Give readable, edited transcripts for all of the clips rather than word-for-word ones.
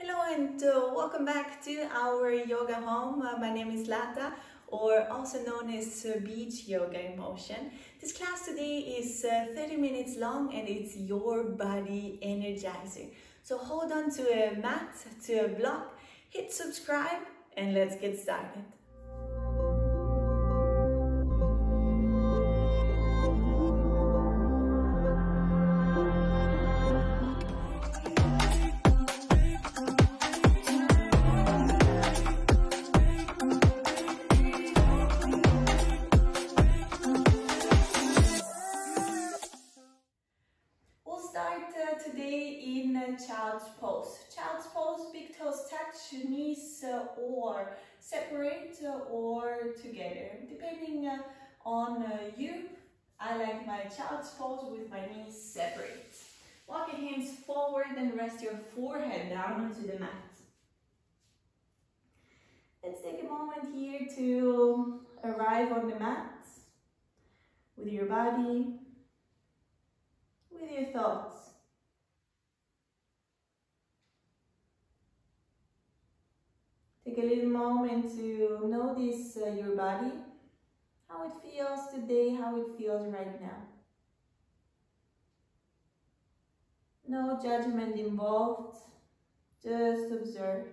Hello and welcome back to our yoga home. My name is Lata, or also known as Beach Yoga in Motion. This class today is 30 minutes long and it's your body energizer. So hold on to a mat, to a block, hit subscribe and let's get started. Today in child's pose. Child's pose, big toes touch, knees or separate or together, depending on you. I like my child's pose with my knees separate. Walk your hands forward and rest your forehead down onto the mat. Let's take a moment here to arrive on the mat with your body, with your thoughts. Take a little moment to notice your body, how it feels today, how it feels right now. No judgment involved, just observe.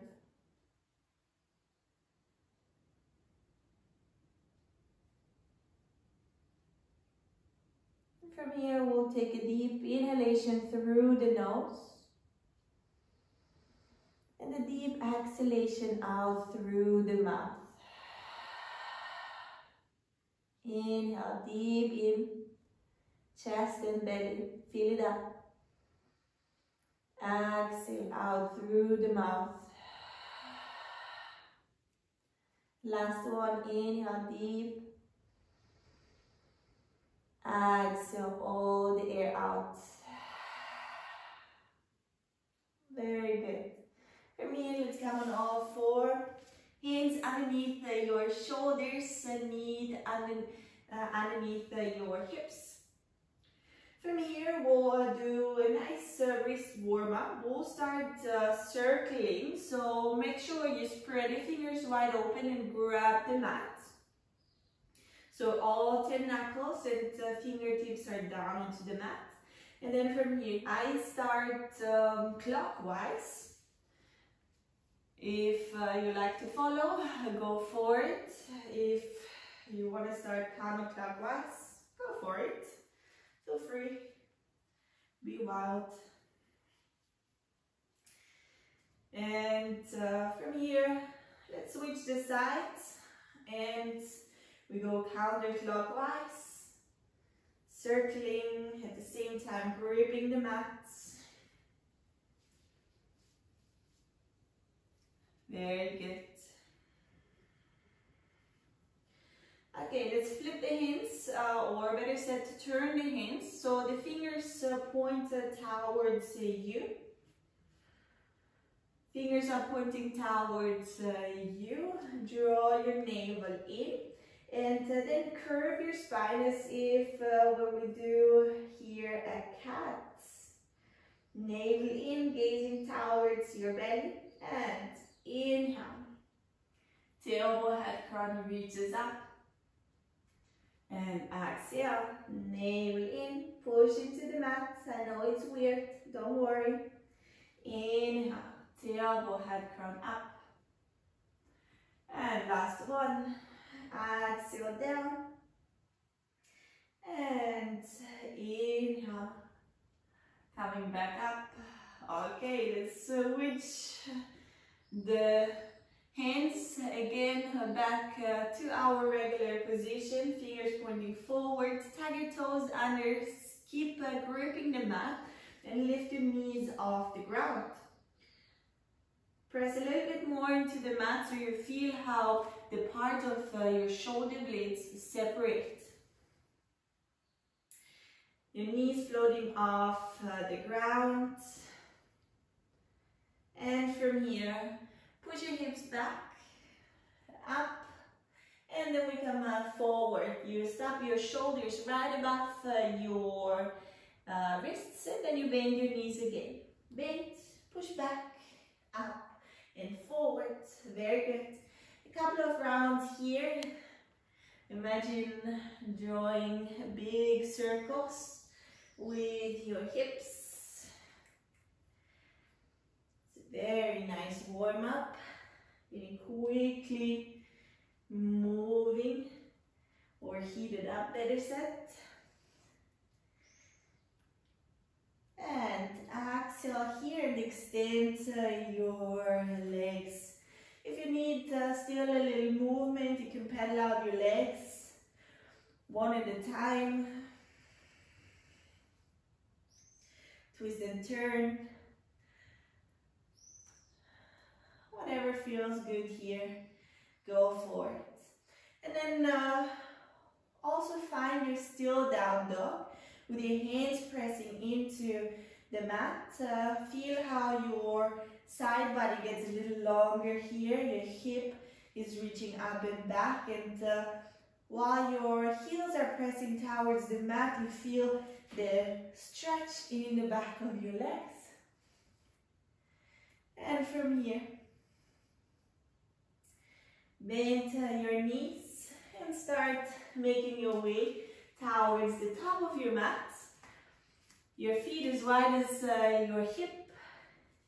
And from here, we'll take a deep inhalation through the nose. And a deep exhalation out through the mouth. Inhale deep in, chest and belly, fill it up. Exhale out through the mouth. Last one, inhale deep. Exhale all the air out. Very good. From here, let's come on all four. Hands underneath your shoulders, knees underneath your hips. From here, we'll do a nice wrist warm-up. We'll start circling, so make sure you spread your fingers wide open and grab the mat. So all 10 knuckles and fingertips are down onto the mat. And then from here, I start clockwise. If you like to follow, go for it. If you want to start counterclockwise, go for it. Feel free, be wild. And from here, let's switch the sides and we go counterclockwise, circling at the same time, gripping the mats. Very good. Okay, let's flip the hands, or better said, turn the hands. So the fingers point towards you. Fingers are pointing towards you. Draw your navel in. And then curve your spine as if when we do here a cat. Navel in, gazing towards your belly. And inhale, tailbone head crown reaches up, and exhale, navel in, push into the mat. I know it's weird, don't worry. Inhale, tailbone head crown up, and last one, exhale down, and inhale, coming back up. Okay, let's switch the hands again back to our regular position, fingers pointing forward, tag your toes under, keep gripping the mat and lift your knees off the ground. Press a little bit more into the mat so you feel how the part of your shoulder blades separate. Your knees floating off the ground. And from here, push your hips back, up, and then we come forward. You stop your shoulders right above your wrists, and then you bend your knees again. Bend, push back, up, and forward. Very good. A couple of rounds here. Imagine drawing big circles with your hips. It's a very nice warm up. Getting quickly moving or heated up, better said. And exhale here and extend your legs. If you need still a little movement, you can pedal out your legs one at a time. Twist and turn. Whatever feels good here, go for it. And then also find your still down dog with your hands pressing into the mat. Feel how your side body gets a little longer here. Your hip is reaching up and back, and while your heels are pressing towards the mat, you feel the stretch in the back of your legs. And from here, bend your knees and start making your way towards the top of your mat. Your feet as wide as your hip,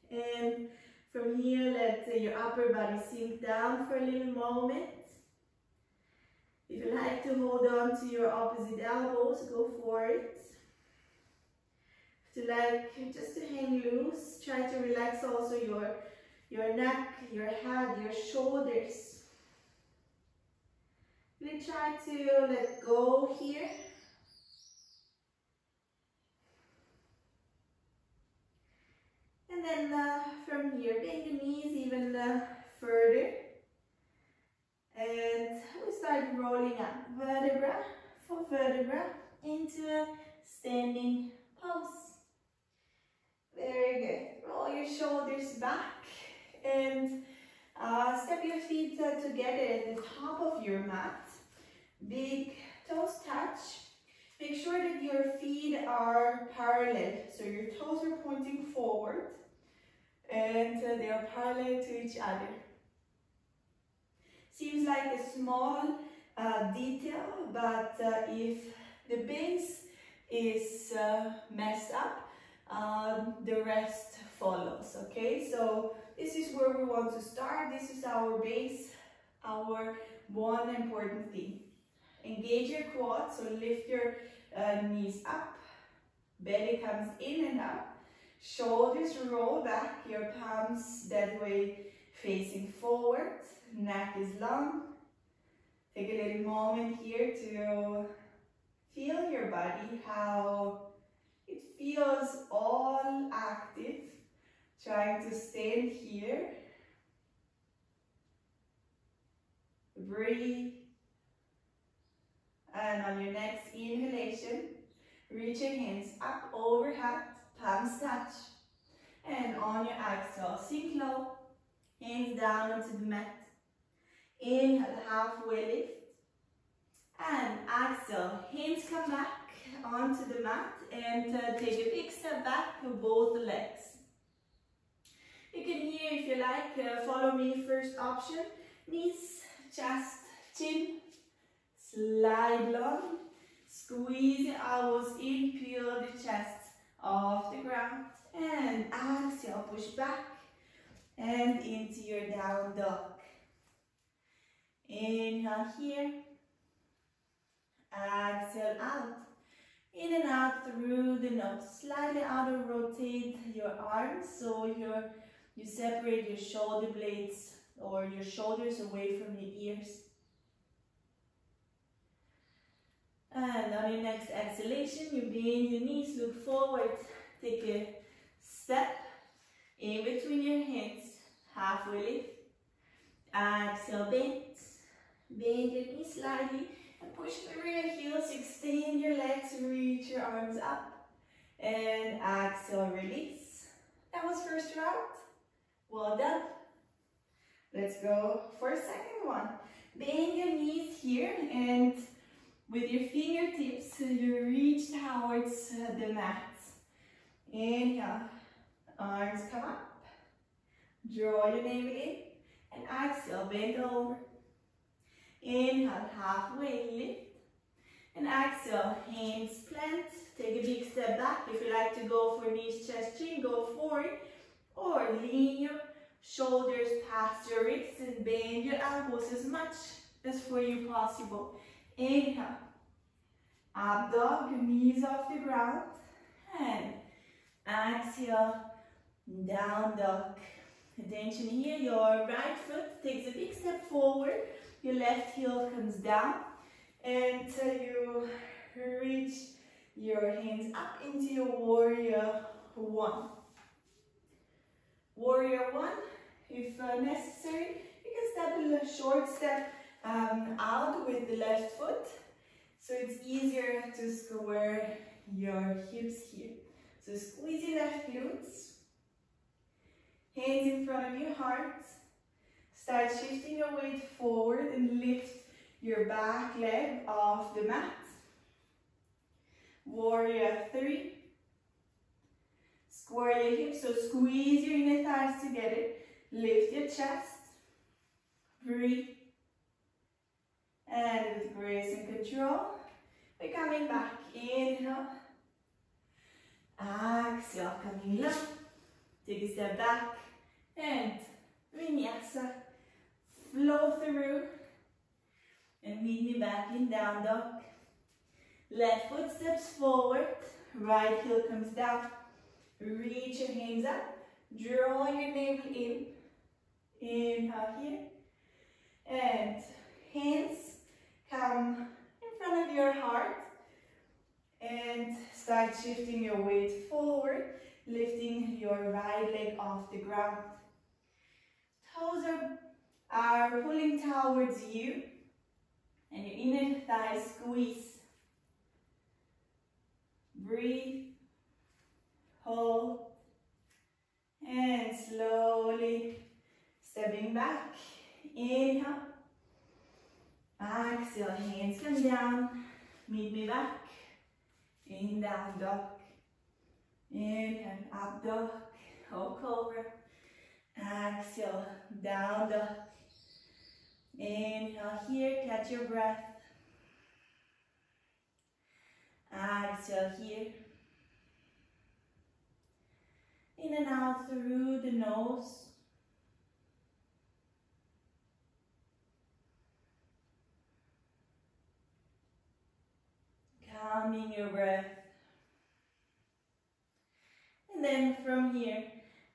and from here let your upper body sink down for a little moment. If you like to hold on to your opposite elbows, go for it. If you like just to hang loose, try to relax also your neck, your head, your shoulders. Really try to let go here. And then from here, bend your knees even further. And we start rolling up vertebra for vertebra into a standing pose. Very good. Roll your shoulders back and step your feet together at the top of your mat. Big toes touch. Make sure that your feet are parallel, so your toes are pointing forward and they are parallel to each other. Seems like a small detail, but if the base is messed up, the rest follows, okay? So this is where we want to start. This is our base, our one important thing. Engage your quads, so lift your knees up, belly comes in and up, shoulders roll back, your palms that way facing forward, neck is long. Take a little moment here to feel your body, how it feels all active, trying to stand here. Breathe. And on your next inhalation, reach your hands up overhead, palms touch. And on your exhale, sink low, hands down onto the mat. Inhale, halfway lift. And exhale, hands come back onto the mat and take a big step back to both legs. You can here, if you like, follow me. First option, knees, chest, chin. Slide long, squeeze the elbows in, peel the chest off the ground, and exhale, push back and into your down dog. Inhale here, exhale out, in and out through the nose. Slightly outer rotate your arms so you separate your shoulder blades or your shoulders away from your ears. And on your next exhalation, you bend your knees, look forward, take a step in between your hands, halfway lift. Exhale, bend your knees slightly and push through your heels, extend your legs, reach your arms up. And exhale, release. That was first round. Well done. Let's go for a second one. Bend your knees here and with your fingertips, you reach towards the mat. Inhale, arms come up. Draw your navel in. And exhale, bend over. Inhale, halfway lift. And exhale, hands plant. Take a big step back. If you like to go for knees, chest, chin, go for it. Or lean your shoulders past your wrists and bend your elbows as much as for you possible. Inhale. Up dog, knees off the ground. And exhale, down dog. Attention here, your right foot takes a big step forward. Your left heel comes down. Until you reach your hands up into your warrior one. Warrior one, if necessary, you can step a short step out with the left foot. So it's easier to square your hips here. So squeeze your left glutes. Hands in front of your heart. Start shifting your weight forward and lift your back leg off the mat. Warrior three. Square your hips, so squeeze your inner thighs together. Lift your chest. Breathe. And with grace and control, we're coming back. Inhale. Exhale, coming low. Take a step back. And vinyasa. Flow through. And meet me back in down dog. Left foot steps forward. Right heel comes down. Reach your hands up. Draw your navel in. Inhale here. And hands come in front of your heart. And start shifting your weight forward. Lifting your right leg off the ground. Toes are pulling towards you. And your inner thigh squeeze. Breathe. Hold. And slowly stepping back. Inhale. Exhale. Hands come down. Meet me back. In down dog. Inhale. Up dog. Hook over. Exhale. Down dog. Inhale here, catch your breath. Exhale here. In and out through the nose. Calming your breath. And then from here,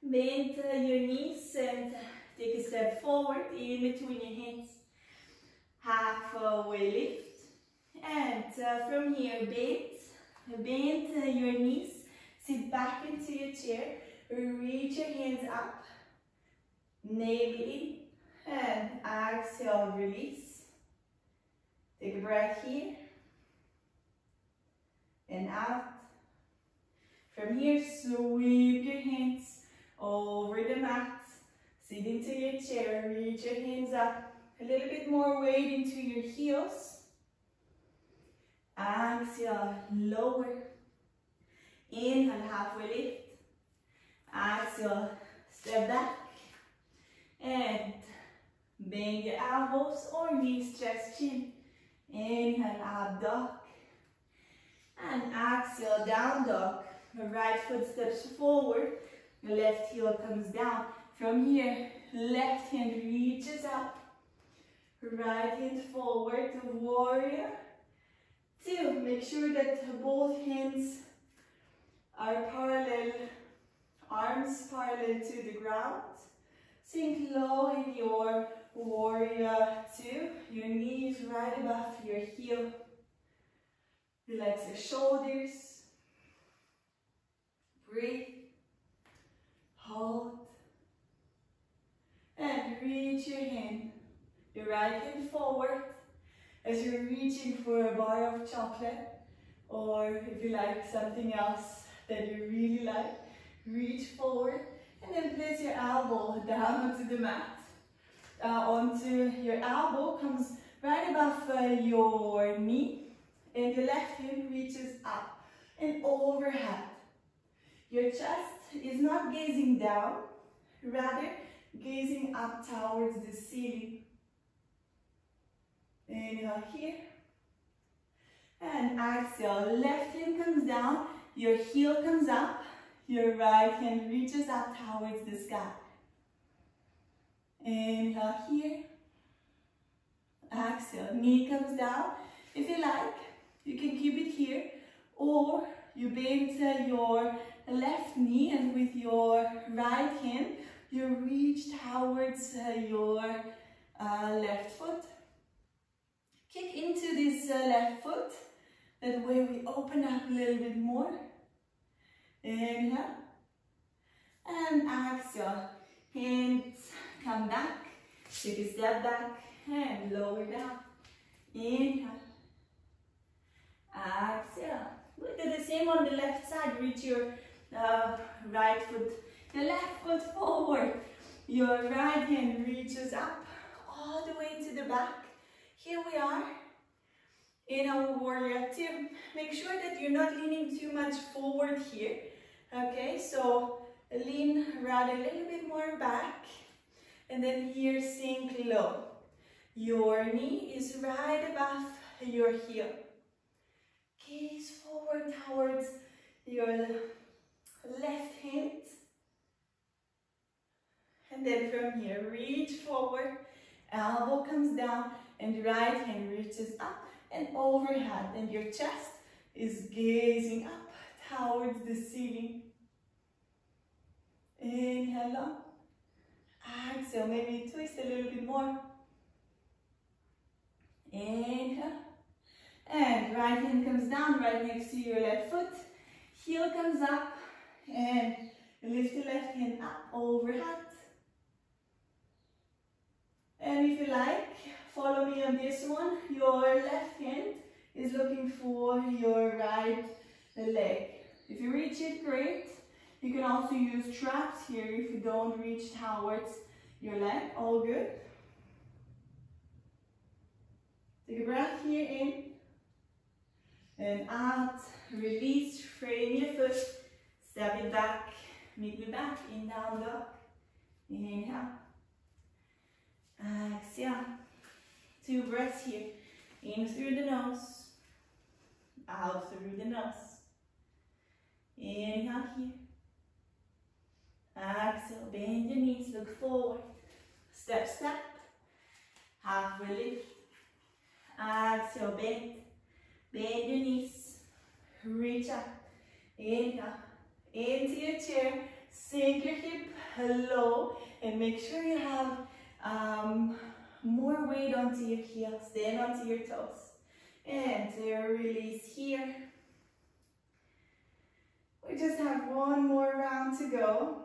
bend your knees and take a step forward in between your hands. Halfway lift. And from here, bend your knees. Sit back into your chair. Reach your hands up. Navel in. And exhale, release. Take a breath here. And out. From here, sweep your hands over the mat. Sit into your chair. Reach your hands up. A little bit more weight into your heels. Exhale, lower. Inhale, halfway lift. Exhale, step back. And bend your elbows or knees, chest, chin. Inhale, up dog. And exhale, down dog. The right foot steps forward. The left heel comes down. From here, left hand reaches up. Right hand forward to warrior two. Make sure that both hands are parallel, arms parallel to the ground. Sink low in your warrior two. Your knees right above your heel. Relax your shoulders. Breathe. Hold. And reach your hand. Your right hand forward as you're reaching for a bar of chocolate, or if you like something else that you really like, reach forward and then place your elbow down onto the mat. Onto your elbow comes right above your knee, and your left hand reaches up and overhead. Your chest is not gazing down, rather gazing up towards the ceiling. Inhale here. And exhale, left hand comes down, your heel comes up, your right hand reaches up towards the sky. Inhale here. Exhale, knee comes down. If you like, you can keep it here, or you bend your left knee and with your right hand, you reach towards your left foot. Kick into this left foot. That way we open up a little bit more. Inhale. And exhale. Hands come back. Take a step back and lower down. Inhale. Exhale. We'll do the same on the left side. Reach your right foot, the left foot forward. Your right hand reaches up all the way to the back. Here we are in our warrior two. Make sure that you're not leaning too much forward here. Okay, so lean rather a little bit more back. And then here sink low. Your knee is right above your heel. Gaze forward towards your left hand. And then from here, reach forward. Elbow comes down and right hand reaches up and overhead. And your chest is gazing up towards the ceiling. Inhale up. Exhale, maybe twist a little bit more. Inhale. And right hand comes down right next to your left foot. Heel comes up and lift the left hand up overhead. And if you like, follow me on this one. Your left hand is looking for your right leg. If you reach it, great. You can also use traps here if you don't reach towards your leg. All good. Take a breath here in and out. Release, frame your foot, step it back, meet me back in down dog. Inhale. Exhale. 2 breaths here. In through the nose, out through the nose. Inhale here. Exhale, bend your knees, look forward. Step, step. Halfway lift. Exhale, bend. Bend your knees. Reach up. Inhale. Into your chair. Sink your hip low. And make sure you have more weight onto your heels. Stand onto your toes. And release here. We just have one more round to go.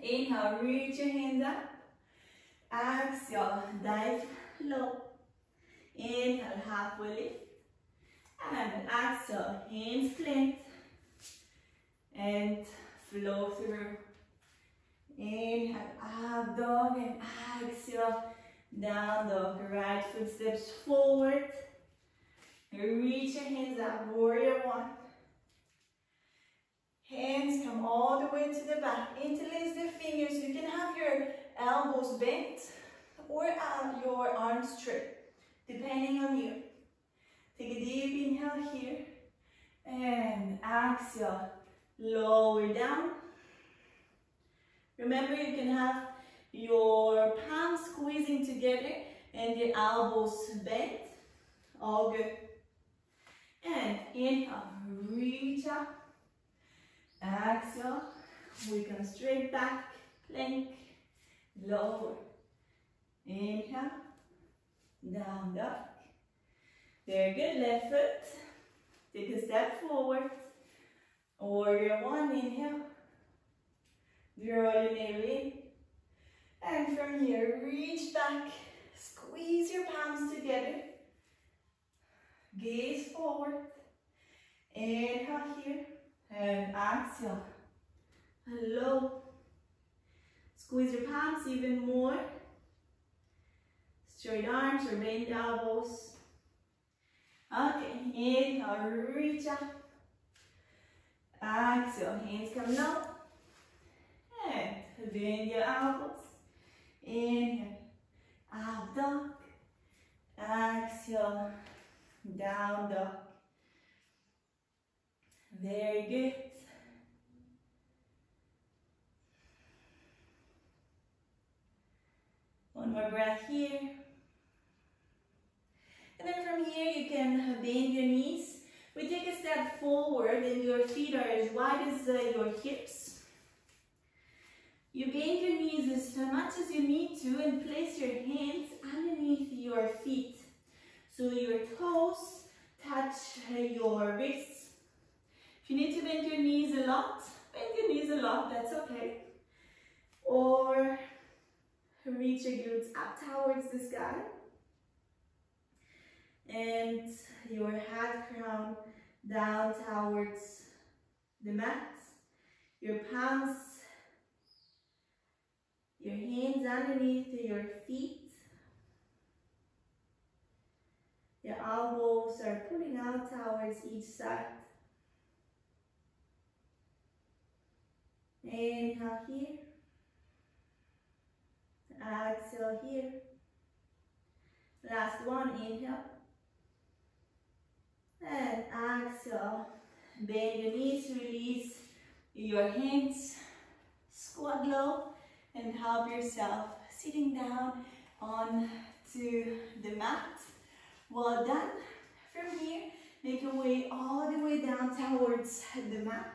Inhale, reach your hands up. Exhale, dive low. Inhale, halfway lift. And exhale, hands plant. And flow through. Inhale, up dog and exhale, down dog. Right foot steps forward. Reach your hands up, warrior one. Hands come all the way to the back. Interlace the fingers. You can have your elbows bent or your arms straight, depending on you. Take a deep inhale here. And exhale, lower down. Remember, you can have your palms squeezing together and your elbows bent. All good. And inhale, reach up. Exhale, we come straight back, plank, lower. Inhale, down dog. Very good, left foot. Take a step forward. Warrior one, inhale. Draw your navel in. And from here, reach back. Squeeze your palms together. Gaze forward. Inhale here. And exhale. Low. Squeeze your palms even more. Straight arms or bend elbows. Okay, inhale, reach up. Exhale, hands come low. And bend your elbows. Inhale, up dog. Exhale, down dog. Very good. One more breath here. And then from here you can bend your knees. We take a step forward and your feet are as wide as your hips. You bend your knees as much as you need to and place your hands underneath your feet. So your toes touch your wrists. If you need to bend your knees a lot, that's okay. Or reach your glutes up towards the sky. And your head crown down towards the mat. Your palms, your hands underneath your feet. Your elbows are pulling out towards each side. Inhale here. Exhale here. Last one, inhale. And exhale. Bend your knees, release your hands. Squat low and help yourself sitting down onto the mat. Well done. From here, make your way all the way down towards the mat.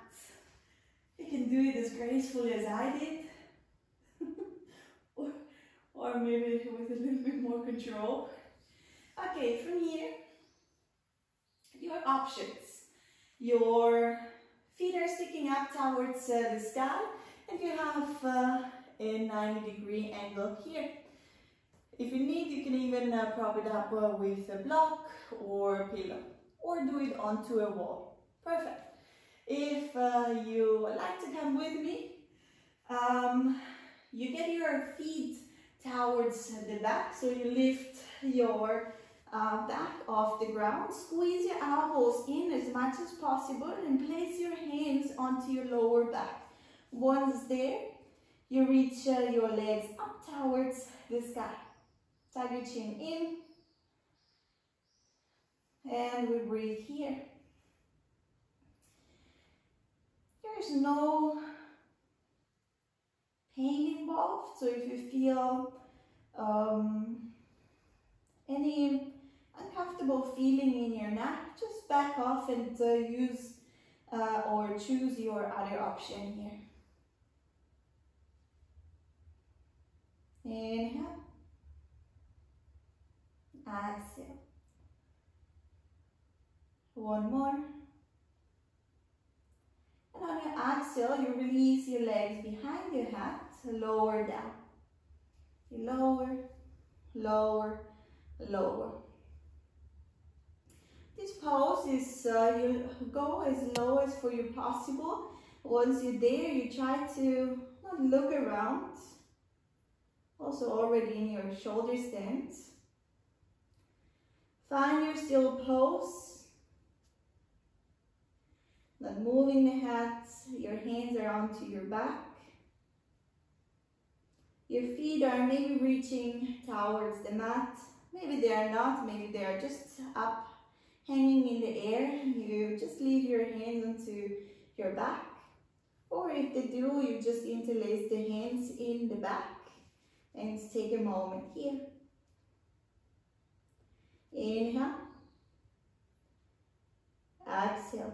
You can do it as gracefully as I did. or maybe with a little bit more control. Okay, from here, your options. Your feet are sticking up towards the sky and you have a 90-degree angle here. If you need, you can even prop it up with a block or a pillow or do it onto a wall. Perfect. If you like to come with me, you get your feet towards the back, so you lift your back off the ground, squeeze your elbows in as much as possible and place your hands onto your lower back. Once there, you reach your legs up towards the sky. Tuck your chin in and we breathe here. There's no pain involved, so if you feel any uncomfortable feeling in your neck, just back off and use or choose your other option here. Inhale. Exhale. One more. And on your exhale, you release your legs behind your head, lower down. You lower, lower, lower. This pose is, you go as low as for you possible. Once you're there, you try to not look around. Also already in your shoulder stance. Find your still pose. Not moving the head, your hands are onto your back. Your feet are maybe reaching towards the mat. Maybe they are not, maybe they are just up, hanging in the air. You just leave your hands onto your back. Or if they do, you just interlace the hands in the back and take a moment here. Inhale. Exhale.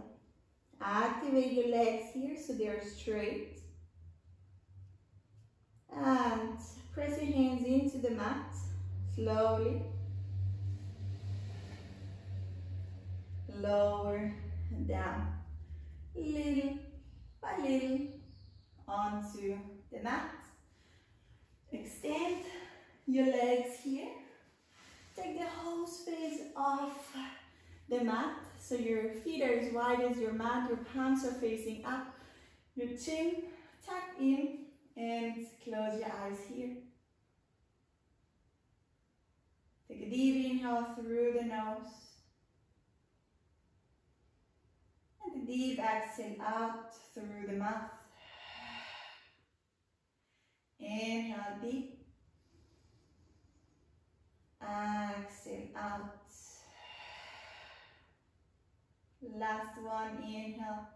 Activate your legs here so they are straight. And press your hands into the mat slowly. Lower and down, little by little, onto the mat. Extend your legs here. Take the whole space off the mat, so your feet are as wide as your mat, your palms are facing up, your chin tucked in, and close your eyes here. Take a deep inhale through the nose, and a deep exhale out through the mouth. Inhale deep. Exhale out. Last one, inhale.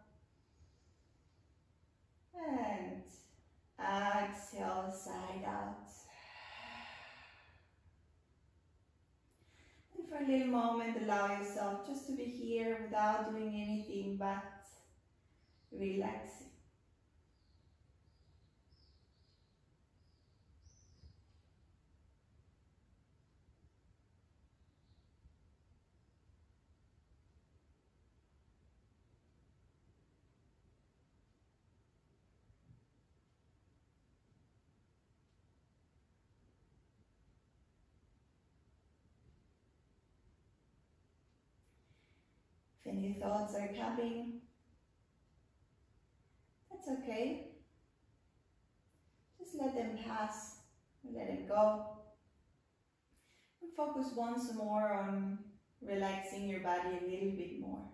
And exhale, side out. And for a little moment, allow yourself just to be here without doing anything but relaxing. If any thoughts are coming, that's okay. Just let them pass, let them go. And focus once more on relaxing your body a little bit more.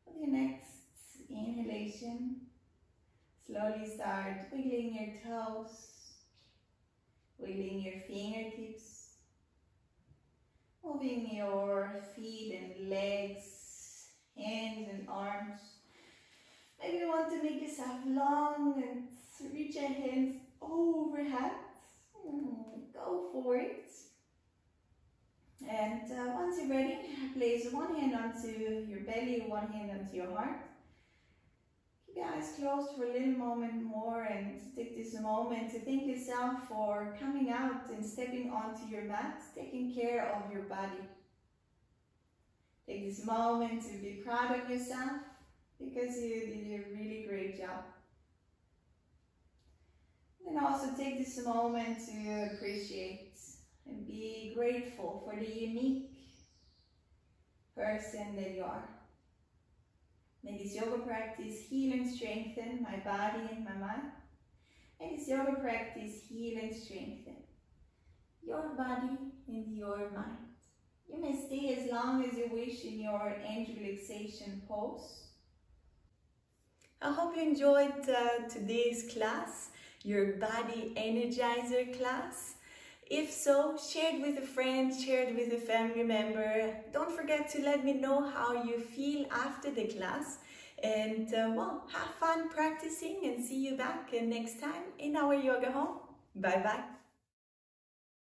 For the next inhalation, slowly start wiggling your toes, wiggling your fingertips, moving your feet and legs, hands and arms. Maybe you want to make yourself long and reach your hands overhead. Go for it. And once you're ready, place one hand onto your belly, one hand onto your heart. Keep your eyes closed for a little moment more and take this moment to thank yourself for coming out and stepping onto your mat, taking care of your body. Take this moment to be proud of yourself because you did a really great job. And also take this moment to appreciate and be grateful for the unique person that you are. May this yoga practice heal and strengthen my body and my mind. May this yoga practice heal and strengthen your body and your mind. You may stay as long as you wish in your angel relaxation pose. I hope you enjoyed today's class, your body energizer class. If so, share it with a friend, share it with a family member. Don't forget to let me know how you feel after the class. And well, have fun practicing and see you back next time in our yoga home. Bye bye.